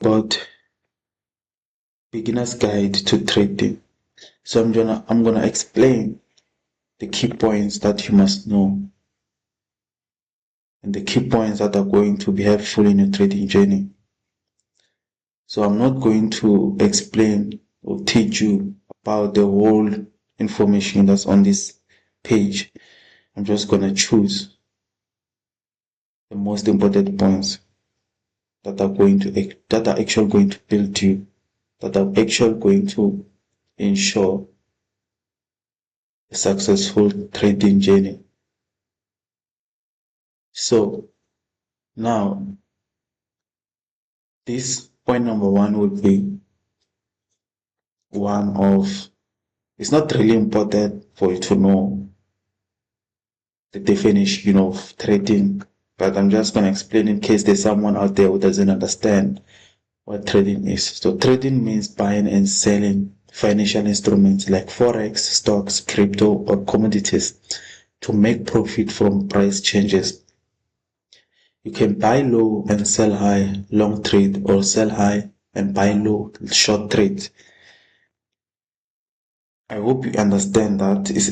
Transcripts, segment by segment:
about beginner's guide to trading. So I'm gonna explain the key points that you must know and the key points that are going to be helpful in your trading journey. So I'm not going to explain or teach you about the whole information that's on this page. I'm just gonna choose the most important points that are actually going to build you, that are actually going to ensure a successful trading journey. So now, this point number one would be one of, it's not really important for you to know the definition of trading, but I'm just going to explain in case there's someone out there who doesn't understand what trading is. So trading means buying and selling financial instruments like forex, stocks, crypto, or commodities to make profit from price changes. You can buy low and sell high, long trade, or sell high and buy low, short trade. I hope you understand that this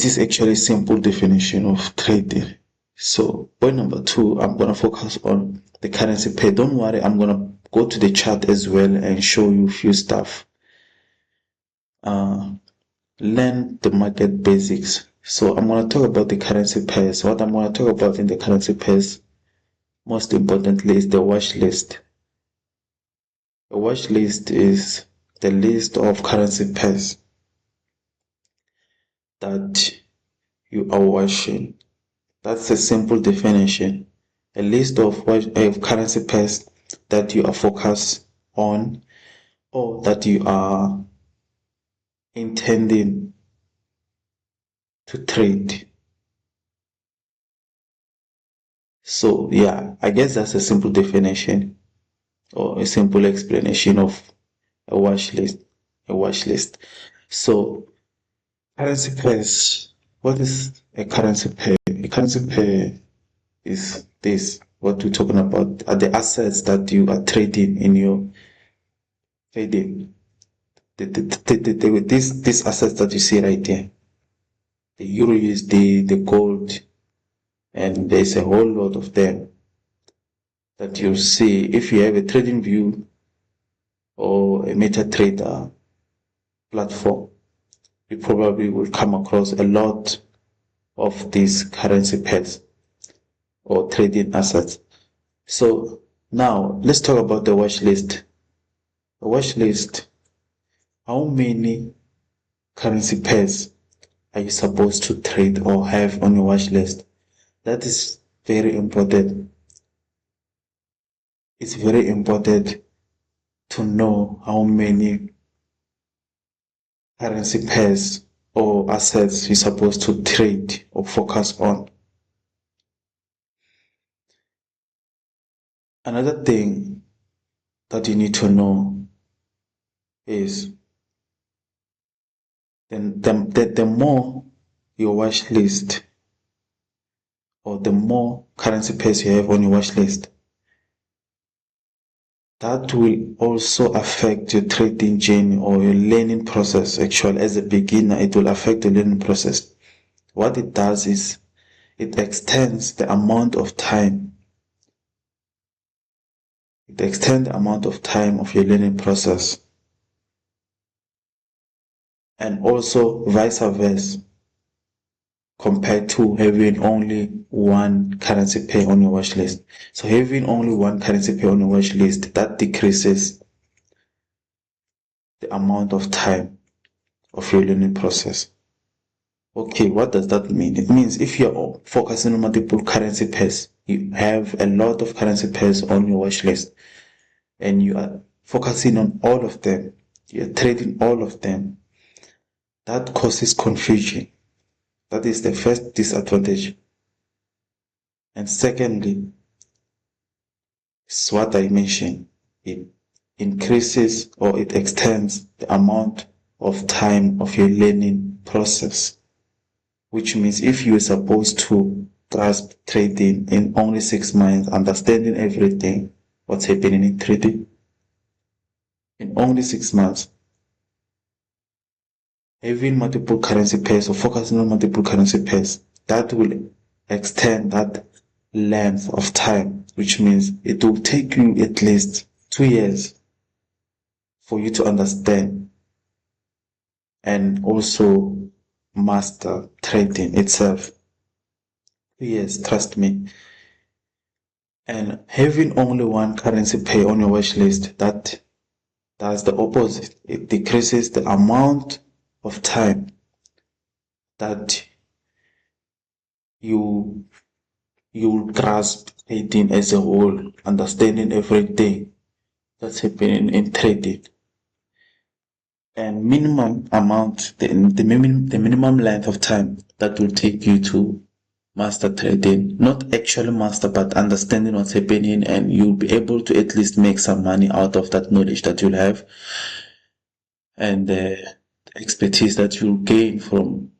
is actually a simple definition of trading. So point number two, I'm gonna focus on the currency pair. Don't worry, I'm gonna go to the chart as well and show you a few stuff. Learn the market basics. So I'm gonna talk about the currency pairs. What I'm gonna talk about in the currency pairs, most importantly, is the watch list. A watch list is the list of currency pairs that you are watching. That's a simple definition. A list of currency pairs that you are focused on or that you are intending to trade. So yeah, I guess that's a simple definition or a simple explanation of a watch list. So currency pairs. What is a currency pair? A currency pair is this. What we're talking about are the assets that you are trading in your trading. These assets that you see right here. The Euro USD, the gold, and there's a whole lot of them that you see. If you have a trading view or a MetaTrader platform, you probably will come across a lot of these currency pairs or trading assets. So now let's talk about the watch list. The watch list, how many currency pairs are you supposed to trade or have on your watch list? That is very important. It's very important to know how many currency pairs or assets you're supposed to trade or focus on. Another thing that you need to know is the more your watch list or the more currency pairs you have on your watch list, that will also affect your trading journey or your learning process. Actually, as a beginner, it will affect the learning process. What it does is it extends the amount of time. It extends the amount of time of your learning process. And also vice versa, compared to having only one currency pair on your watch list. So having only one currency pair on your watch list, that decreases the amount of time of your learning process. Okay, what does that mean? It means if you're focusing on multiple currency pairs, you have a lot of currency pairs on your watch list, and you are focusing on all of them, you're trading all of them, that causes confusion. That is the first disadvantage. And secondly, is what I mentioned. It increases or it extends the amount of time of your learning process. Which means if you are supposed to grasp trading in only 6 months, understanding everything, what's happening in trading in only 6 months. Having multiple currency pairs or focusing on multiple currency pairs, that will extend that length of time, which means it will take you at least 2 years for you to understand and also master trading itself. 2 years, trust me. And having only one currency pair on your watch list, that does the opposite. It decreases the amount of time that you'll grasp trading as a whole, understanding everything that's happening in trading. And minimum amount, the minimum length of time that will take you to master trading, not actually master, but understanding what's happening, and you'll be able to at least make some money out of that knowledge that you'll have and the expertise that you'll gain from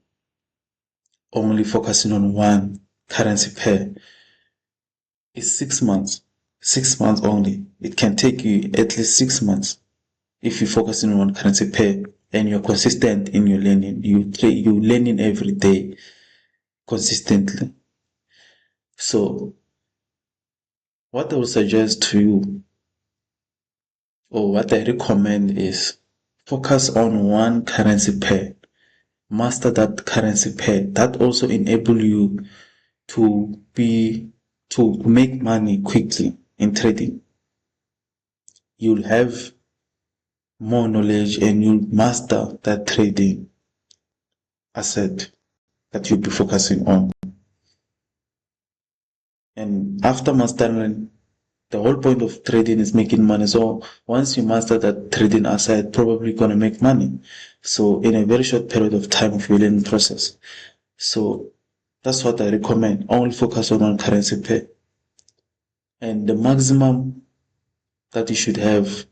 only focusing on one currency pair is 6 months. 6 months only. It can take you at least 6 months if you focus on one currency pair and you're consistent in your learning. You're learning every day consistently. So what I would suggest to you, or what I recommend, is focus on one currency pair. Master that currency pair. That also enable you to make money quickly in trading. You'll have more knowledge and you'll master that trading asset that you'll be focusing on. And after mastering, the whole point of trading is making money. So once you master that trading asset, probably gonna make money. So in a very short period of time of your learning process. So that's what I recommend. Only focus on one currency pair. And the maximum that you should have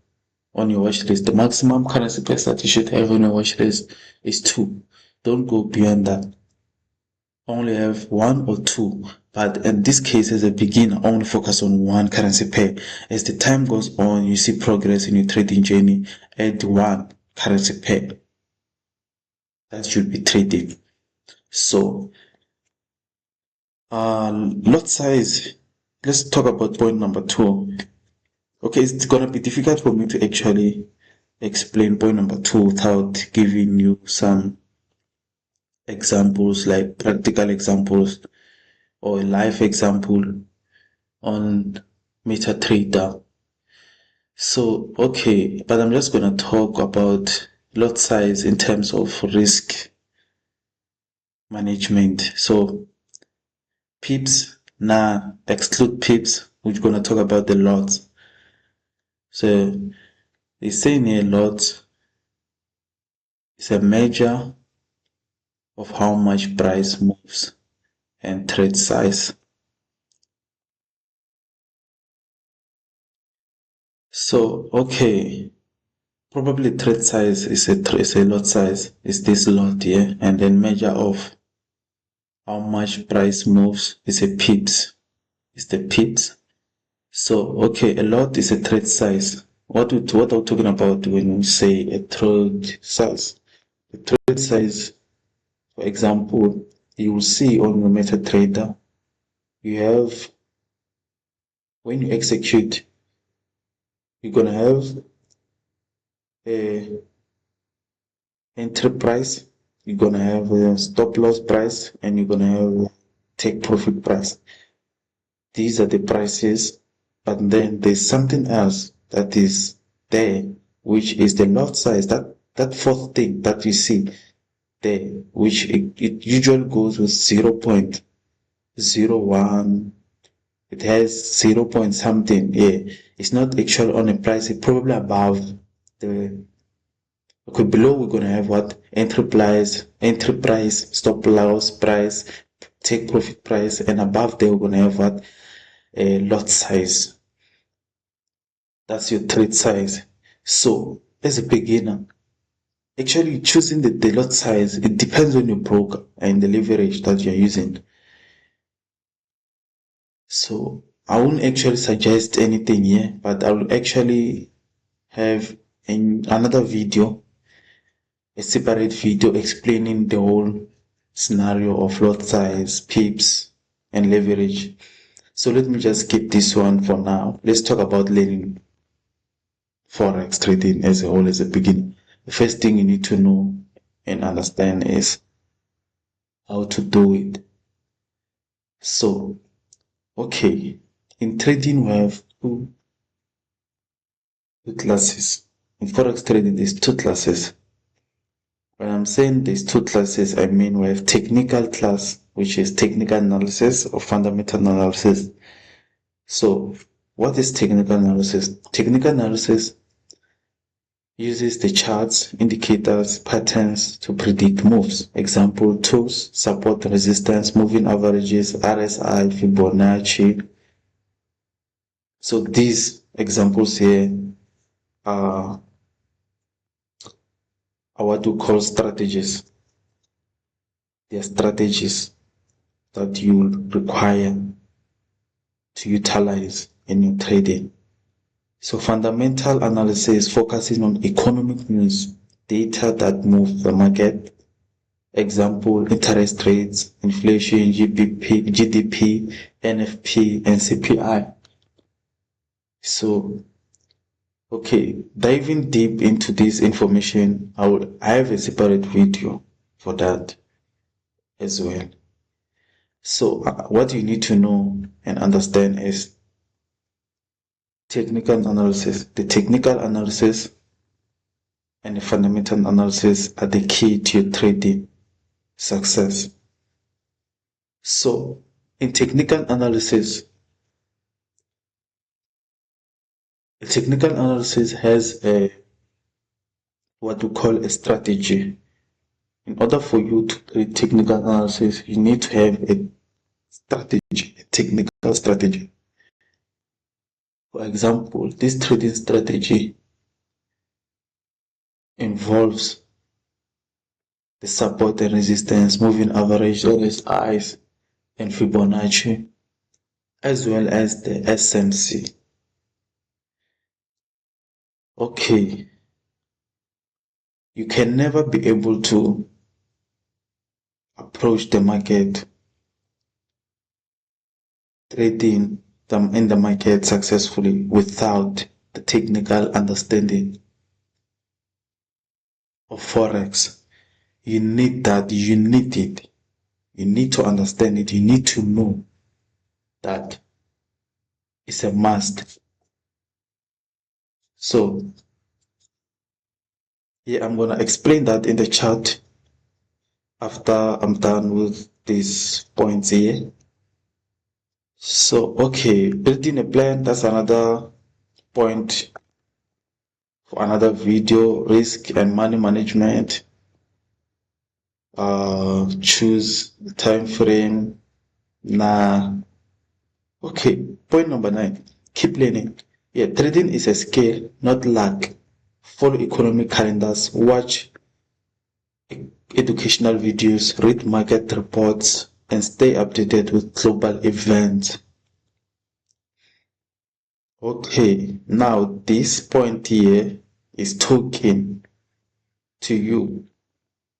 on your watch list, the maximum currency pairs that you should have on your watch list is 2. Don't go beyond that. Only have 1 or 2, but in this case, as a beginner, only focus on one currency pair. As the time goes on, you see progress in your trading journey, add one currency pair that should be trading. So lot size, let's talk about point number 2. Okay, it's gonna be difficult for me to actually explain point number 2 without giving you some examples, like practical examples or a live example on MetaTrader. So, okay, but I'm just gonna talk about lot size in terms of risk management. So, pips, exclude pips, we're gonna talk about the lots. So, they say near lot is a measure of how much price moves and trade size. So, okay, probably trade size is a lot size, is this lot here, and then measure of how much price moves is a pips, is the pips. So, okay, a lot is a trade size. What are we talking about when we say a trade size? The trade size, for example, you will see on your MetaTrader, you have, when you execute, you're gonna have a entry price, you're gonna have a stop loss price, and you're gonna have a take profit price. These are the prices, but then there's something else that is there, which is the lot size, that fourth thing that you see there, which it usually goes with 0.01. It has 0 point something. Yeah, it's not actually on a price, it's probably above the. Okay, below we're gonna have what? Entry price, stop loss price, take profit price, and above there we're gonna have what? A lot size. That's your trade size. So as a beginner, actually choosing the lot size, it depends on your broker and the leverage that you're using. So I won't actually suggest anything here, but I will actually have another video, a separate video explaining the whole scenario of lot size, pips, and leverage. So let me just skip this one for now. Let's talk about learning forex trading as a whole, as a beginning. The first thing you need to know and understand is how to do it. So, okay, in trading we have two classes. In forex trading, there's two classes. When I'm saying there's two classes, I mean we have technical class, which is technical analysis or fundamental analysis. So, what is technical analysis? Technical analysis uses the charts, indicators, patterns to predict moves. Example tools, support, resistance, moving averages, RSI, Fibonacci. So these examples here are what we call strategies. They are strategies that you require to utilize in your trading. So fundamental analysis focusing on economic news, data that move the market. Example, interest rates, inflation, GDP, NFP, and CPI. So, okay, diving deep into this information, I have a separate video for that as well. So, what you need to know and understand is technical analysis. The technical analysis and the fundamental analysis are the key to your trading success. So, in technical analysis, a technical analysis has what we call a strategy. In order for you to do technical analysis, you need to have a strategy, a technical strategy. For example, this trading strategy involves the support and resistance, moving average, RSIs, and Fibonacci, as well as the SMC. Okay, you can never be able to approach the market trading in the market successfully without the technical understanding of forex. You need that, you need it. You need to understand it, you need to know that it's a must. So, yeah, I'm gonna explain that in the chat after I'm done with these points here. So, okay, building a plan, that's another point for another video. Risk and money management. Choose time frame. Okay, point number 9. Keep learning. Yeah, trading is a skill, not luck. Follow economic calendars, watch educational videos, read market reports, and stay updated with global events. Okay, now this point here is talking to you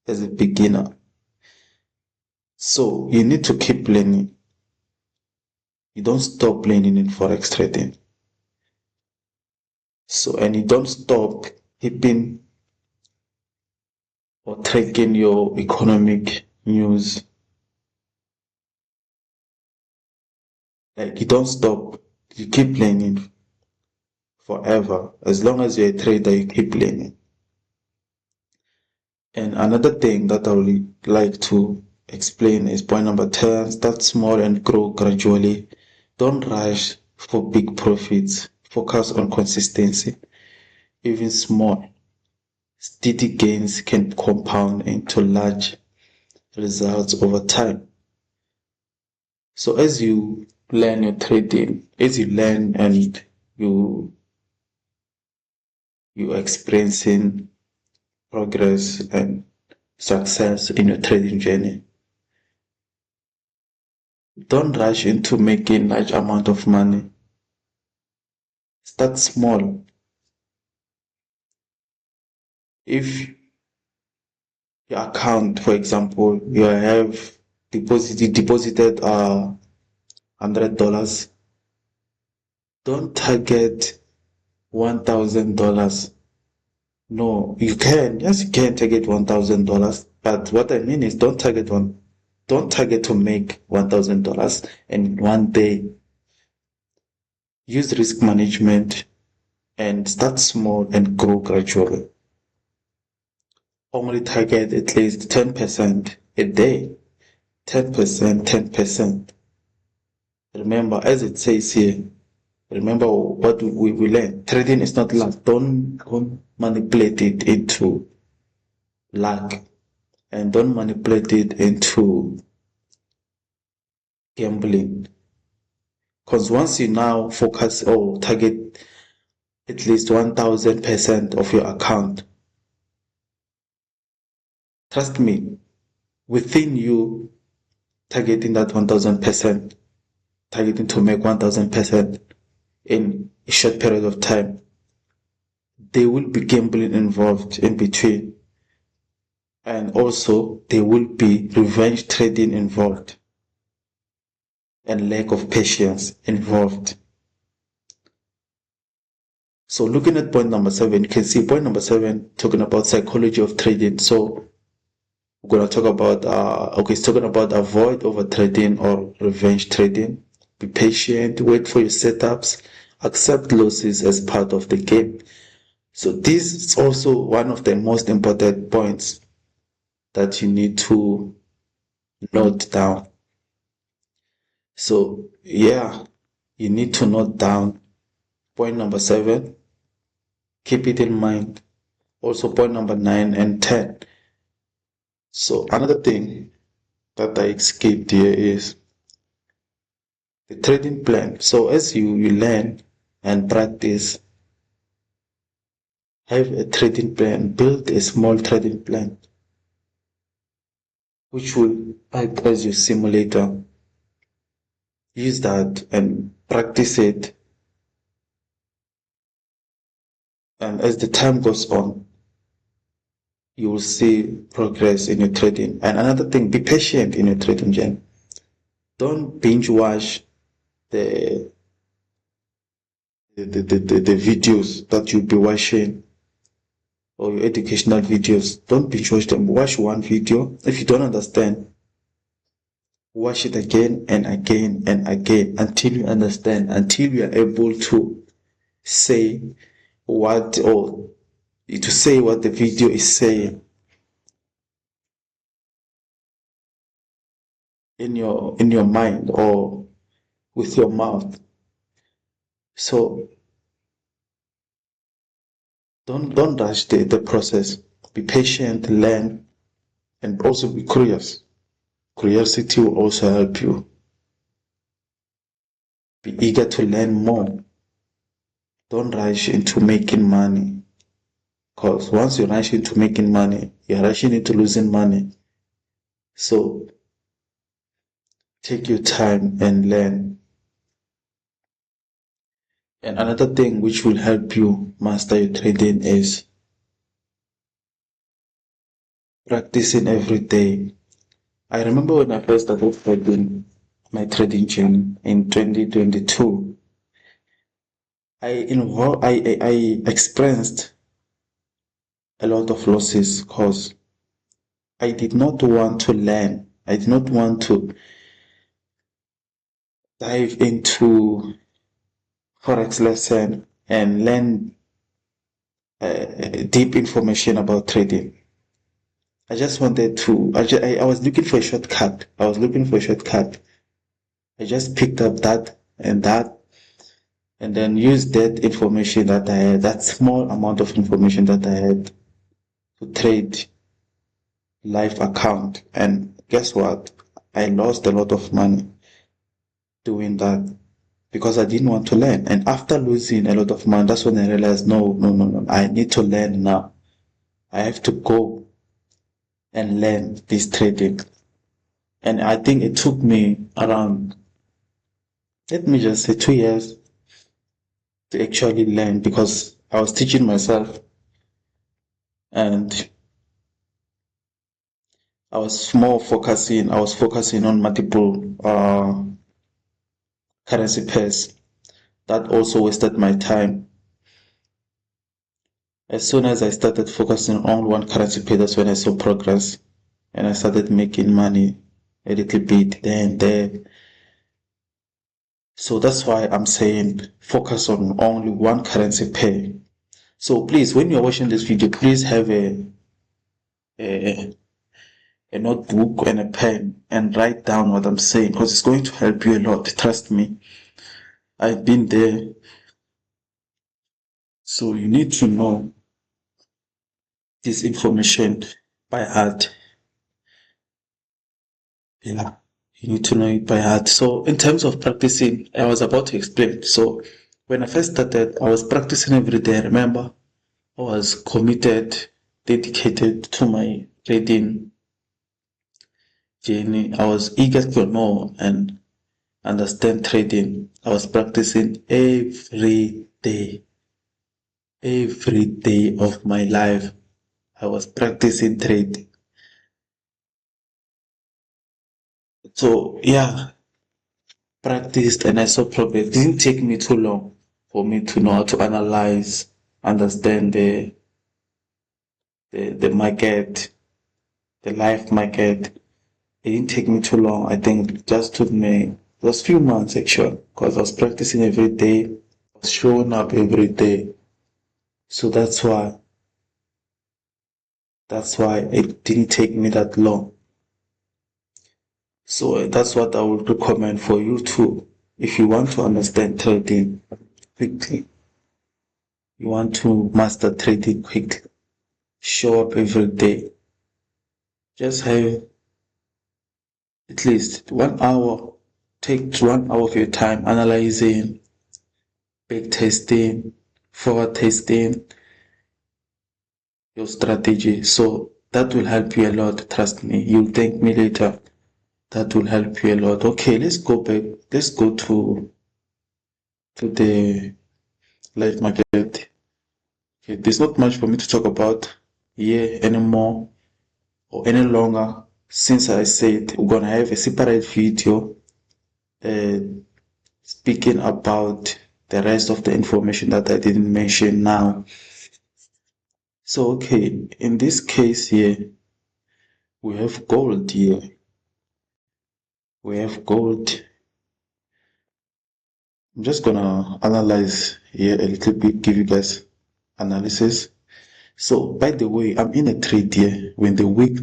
as a beginner. So you need to keep learning. You don't stop learning in forex trading. So, and you don't stop keeping or tracking your economic news. Like you don't stop, you keep learning forever. As long as you're a trader, you keep learning. And another thing that I would like to explain is point number 10. Start small and grow gradually. Don't rush for big profits. Focus on consistency. Even small, steady gains can compound into large results over time. So as you learn your trading, as you learn and you experiencing progress and success in your trading journey, Don't rush into making large amount of money. Start small. If your account, for example, you have deposited $100, don't target $1,000. No, you can. Yes, you can target $1,000. But what I mean is don't target to make $1,000 in one day. Use risk management and start small and grow gradually. Only target at least 10% a day. 10%, 10%. Remember, as it says here, remember what we learned. Trading is not luck. Don't manipulate it into luck. And don't manipulate it into gambling. Because once you now focus or target at least 1,000% of your account, trust me, within you targeting that 1,000%, targeting to make 1,000% in a short period of time, there will be gambling involved in between. And also there will be revenge trading involved and lack of patience involved. So looking at point number 7, you can see point number 7 talking about psychology of trading. So we're going to talk about it's talking about avoid over trading or revenge trading. Be patient, wait for your setups, accept losses as part of the game. So this is also one of the most important points that you need to note down. So yeah, you need to note down point number 7. Keep it in mind. Also point number 9 and 10. So another thing that I skipped here is the trading plan. So as you learn and practice, have a trading plan, build a small trading plan, which will act as your simulator. Use that and practice it. And as the time goes on, you will see progress in your trading. And another thing, be patient in your trading journey. Don't binge watch the videos that you'll be watching, or your educational videos. Don't binge watch them. Watch one video. If you don't understand, watch it again and again and again until you understand, until you are able to say what the video is saying in your mind or with your mouth. So don't rush the process. Be patient, learn, and also be curious. Curiosity will also help you. Be eager to learn more. Don't rush into making money. Because once you rush into making money, you're rushing into losing money. So take your time and learn. And another thing which will help you master your trading is practicing every day. I remember when I first started trading, my trading journey in 2022, I experienced a lot of losses because I did not want to learn. I did not want to dive into Forex lesson and learn deep information about trading. I just wanted to, I was looking for a shortcut. I just picked up that, and then used that information that I had, that small amount of information that I had, to trade live account. And guess what? I lost a lot of money doing that because I didn't want to learn. And after losing a lot of money, that's when I realized, no, I need to learn now. I have to go and learn this trading. And I think it took me around, let me just say, 2 years to actually learn, because I was teaching myself and I was focusing on multiple currency pairs. That also wasted my time. As soon as I started focusing on one currency pair, that's when I saw progress and I started making money a little bit there and there. So that's why I'm saying focus on only one currency pair. So please, when you're watching this video, please have a, a notebook and a pen and write down what I'm saying, because it's going to help you a lot. Trust me. I've been there. So you need to know this information by heart. Yeah, you need to know it by heart. So in terms of practicing, I was about to explain. So when I first started, I was practicing every day. Remember, I was committed, dedicated to my trading journey. I was eager to know and understand trading. I was practicing every day of my life. I was practicing trading. So yeah, practiced and I saw progress. It didn't take me too long for me to know how to analyze, understand the market, the live market. It didn't take me too long. I think it just took me just few months actually, because I was practicing every day, I was showing up every day. So that's why it didn't take me that long. So that's what I would recommend for you too. If you want to understand trading quickly, you want to master trading quickly, show up every day. Just have at least 1 hour. Take 1 hour of your time analyzing, back testing, forward testing your strategy. So that will help you a lot. Trust me. You'll thank me later. That will help you a lot. Okay, let's go back. Let's go to the live market. Okay, there's not much for me to talk about here anymore or any longer, since I said we're gonna have a separate video speaking about the rest of the information that I didn't mention now. So okay, in this case here, we have gold here. We have gold. I'm just gonna analyze here a little bit, give you guys analysis. So by the way, I'm in a trade here. When the week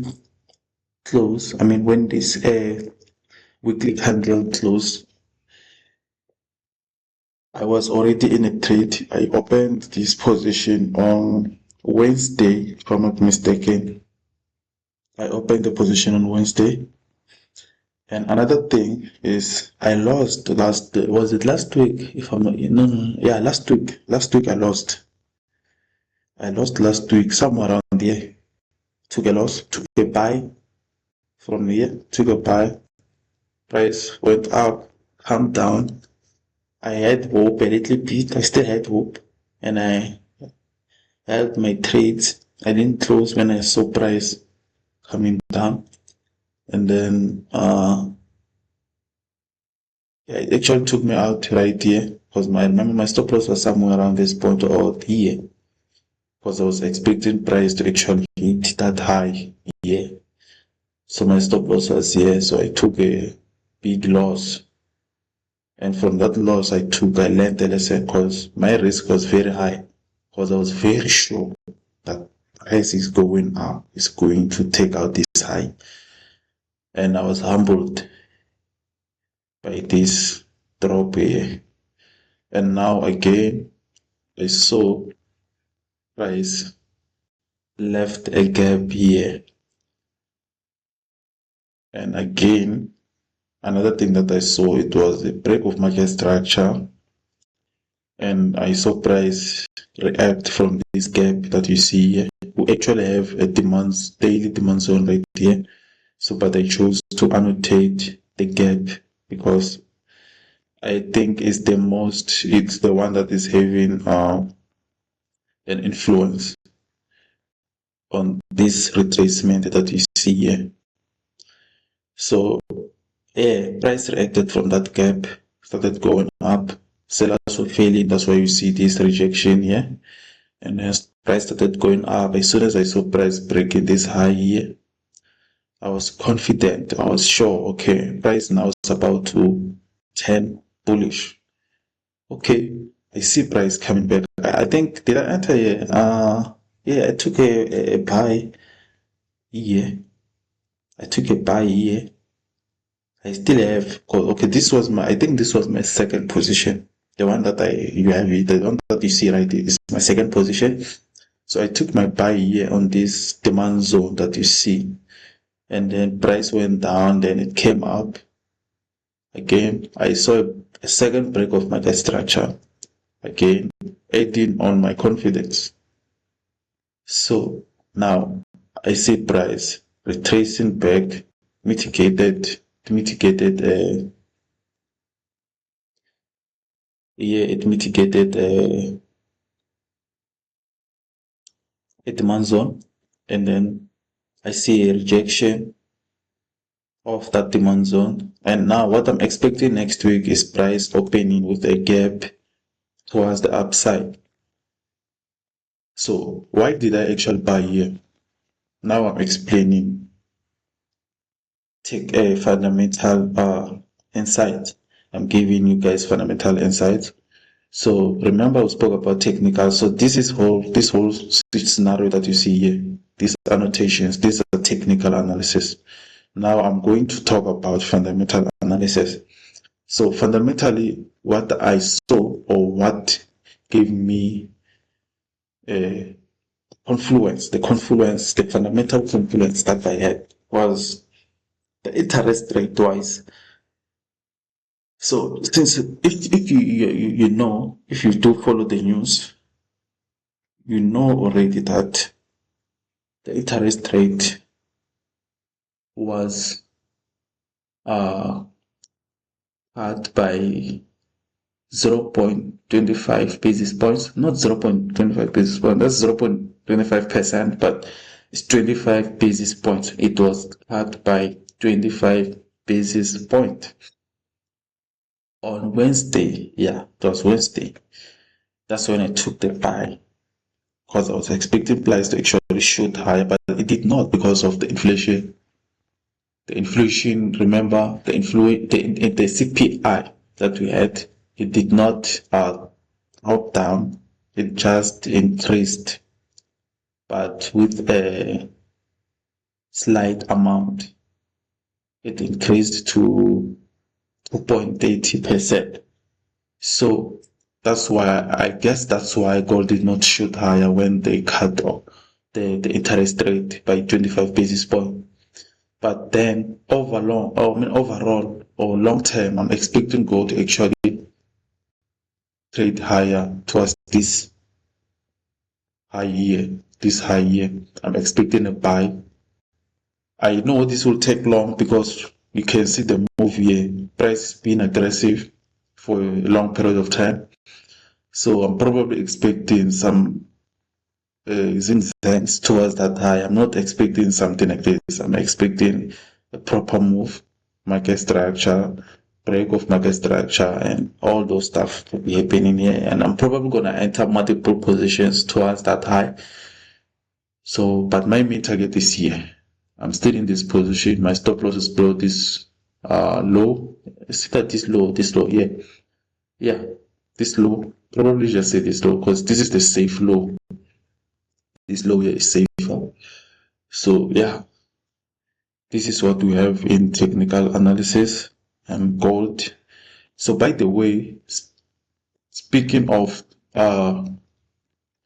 close, when this weekly candle closed, I was already in a trade. I opened this position on Wednesday, if I'm not mistaken. I opened the position on Wednesday. And another thing is I lost was it last week? If I'm not, no, yeah, last week. Last week I lost. I lost last week, somewhere around here. Took a loss, took a buy from here, took a buy. Price went up, come down. I had hope a little bit. I still had hope. And I held my trades. I didn't close when I saw price coming down. And then it actually took me out right here, because remember my stop loss was somewhere around this point or here, because I was expecting price to actually hit that high here. So my stop loss was here, so I took a big loss. And from that loss I learned a lesson, because my risk was very high, because I was very sure that price is going up, it's going to take out this high. And I was humbled by this drop here. And now again, I saw price left a gap here. And again, another thing that I saw, it was a break of market structure. And I saw price react from this gap that you see here. We actually have a daily demand zone right here. So, but I chose to annotate the gap because I think it's the one that is having an influence on this retracement that you see here. So yeah, price reacted from that gap, started going up. Sellers were failing, that's why you see this rejection here. And as price started going up, as soon as I saw price breaking this high here, I was confident, I was sure, okay, price now is about to turn bullish. Okay, I see price coming back. I think, did I enter here? Yeah, I took a buy here. I took a buy here. I still have, okay, I think this was my second position. The one that the one that you see right here is my second position. So I took my buy here on this demand zone that you see. And then price went down, then it came up. Again, I saw a second break of market structure. Again, adding on my confidence. So now I see price retracing back, mitigated a demand zone, and then I see a rejection of that demand zone. And now what I'm expecting next week is price opening with a gap towards the upside. So why did I actually buy here? Now I'm explaining. Take a fundamental insight. I'm giving you guys fundamental insights. So remember we spoke about technical. So this whole scenario that you see here, these annotations, these are technical analysis. Now I'm going to talk about fundamental analysis. So fundamentally, what I saw or what gave me the fundamental confluence that I had was the interest rate wise. So since if you know, if you do follow the news, you know already that the interest rate was cut by 0.25 basis points, not 0.25 basis points, that's 0.25%, but it's 25 basis points. It was cut by 25 basis points on Wednesday. Yeah, it was Wednesday. That's when I took the buy because I was expecting price to actually shoot higher, but it did not because of the inflation. The inflation, remember, the CPI that we had, it did not drop down, it just increased, but with a slight amount. It increased to 2.80%. So that's why gold did not shoot higher when they cut off the interest rate by 25 basis points. But then overall or long term, I'm expecting gold to actually trade higher towards this high year. I'm expecting a buy. I know this will take long because you can see the move here. Price being aggressive for a long period of time. So I'm probably expecting some zigzags towards that high. I'm not expecting something like this. I'm expecting a proper move, market structure, break of market structure, and all those stuff to be happening here. And I'm probably going to enter multiple positions towards that high. So, but my main target is here. I'm still in this position. My stop loss is below this low. See that this low, yeah, this low. Probably just say this low because this is the safe low. This low here is safer. So yeah, this is what we have in technical analysis and gold. So by the way, speaking of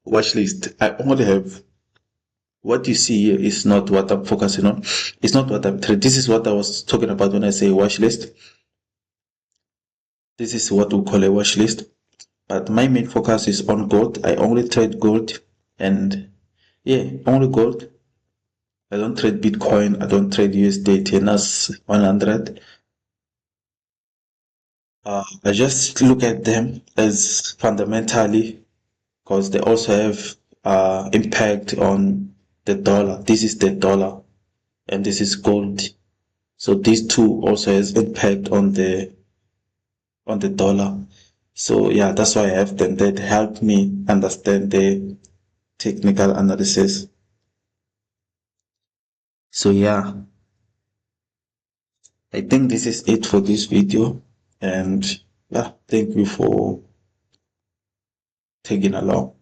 watch list, I only have what you see here is not what I'm focusing on. It's not what I'm trading. This is what I was talking about when I say watch list. This is what we call a watch list. But my main focus is on gold. I only trade gold and yeah, only gold. I don't trade Bitcoin. I don't trade USD, TNS 100. I just look at them as fundamentally because they also have impact on the dollar. This is the dollar and this is gold. So these two also has impact on the dollar. So yeah, that's why I have them. That help me understand the technical analysis. So yeah, I think this is it for this video. And yeah, thank you for tagging along.